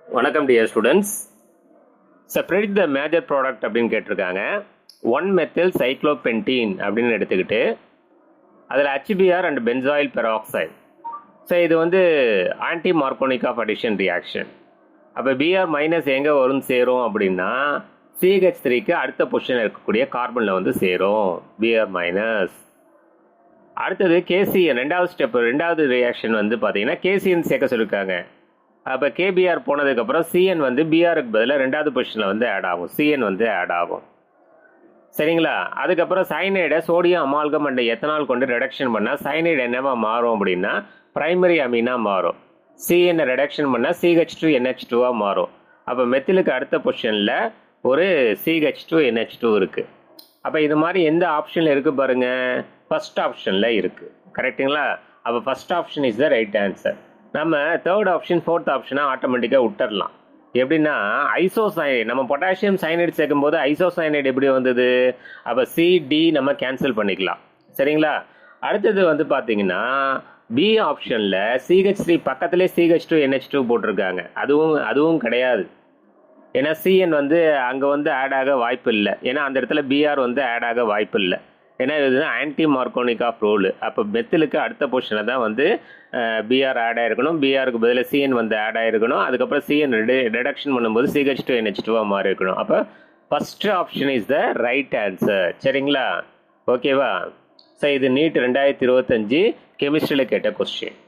வணக்கம் dear students. Separate the major product அப்படின்னு கேட்டிருக்காங்க. 1-மெத்தில் சைக்ளோபென்டீன் அப்படின்னு எடுத்துக்கிட்டு அதில் HBr and benzoyl peroxide. So இது வந்து ஆன்டி மார்கோனிக் ஆஃப் அடிஷன் ரியாக்ஷன். அப்போ Br மைனஸ் எங்கே வரும் சேரும் அப்படின்னா CH3க்கு அடுத்த பொசிஷன் இருக்கக்கூடிய கார்பனில் வந்து சேரும் Br மைனஸ். அடுத்தது KCN ரெண்டாவது ரியாக்ஷன் வந்து பார்த்தீங்கன்னா KCN சேர்க்க சொல்லியிருக்காங்க. அப்போ KBr போனதுக்கப்புறம் CN வந்து BRக்கு பதிலாக ரெண்டாவது பொசிஷனில் வந்து ஆட் ஆகும், CN வந்து ஆட் ஆகும். சரிங்களா? அதுக்கப்புறம் சைனைடை சோடியம் அமால்கம் அண்ட் எத்தனால் கொண்டு ரெடக்ஷன் பண்ணால் சைனைடு என்னவா மாறும் அப்படின்னா பிரைமரி அமீனாக மாறும். CN ரெடக்ஷன் பண்ணால் CH2NH2 மாறும். அப்போ மெத்திலுக்கு அடுத்த பொசிஷனில் ஒரு CH2NH2 இருக்குது. அப்போ இது மாதிரி எந்த ஆப்ஷனில் இருக்குது பாருங்கள், ஃபஸ்ட் ஆப்ஷனில் இருக்குது. கரெக்டுங்களா? அப்போ first option is the right answer. நம்ம தேர்ட் ஆப்ஷன் ஃபோர்த் ஆப்ஷனாக ஆட்டோமேட்டிக்காக விட்டுடலாம். எப்படின்னா ஐசோசைனைடு, நம்ம பொட்டாசியம் சைனைடு சேர்க்கும்போது ஐசோசைனைடு எப்படி வந்தது, அப்போ CD நம்ம கேன்சல் பண்ணிக்கலாம். சரிங்களா? அடுத்தது வந்து பார்த்தீங்கன்னா பி ஆப்ஷனில் CH3 பக்கத்துலேயே CH2NH2 போட்டிருக்காங்க. அதுவும் கிடையாது. ஏன்னா CN வந்து அங்கே வந்து ஆட் ஆக வாய்ப்பு இல்லை. ஏன்னா அந்த இடத்துல Br வந்து ஆட் ஆக வாய்ப்பு இல்லை. ஏன்னா இதுதான் ஆன்டி மார்கோனிக் ஆஃப் ரூல். அப்போ மெத்திலுக்கு அடுத்த பொசிஷனில் தான் வந்து Br ஆட் ஆகிருக்கணும். Brக்கு பதிலாக CN வந்து ஆட் ஆகிருக்கணும். அதுக்கப்புறம் CN ரிடக்ஷன் பண்ணும்போது CH2NH2 மாறி இருக்கணும். அப்போ first option is the right answer. சரிங்களா? ஓகேவா? ஸோ இது நீட் 2025 கெமிஸ்ட்ரியில் கேட்ட கொஸ்டின்.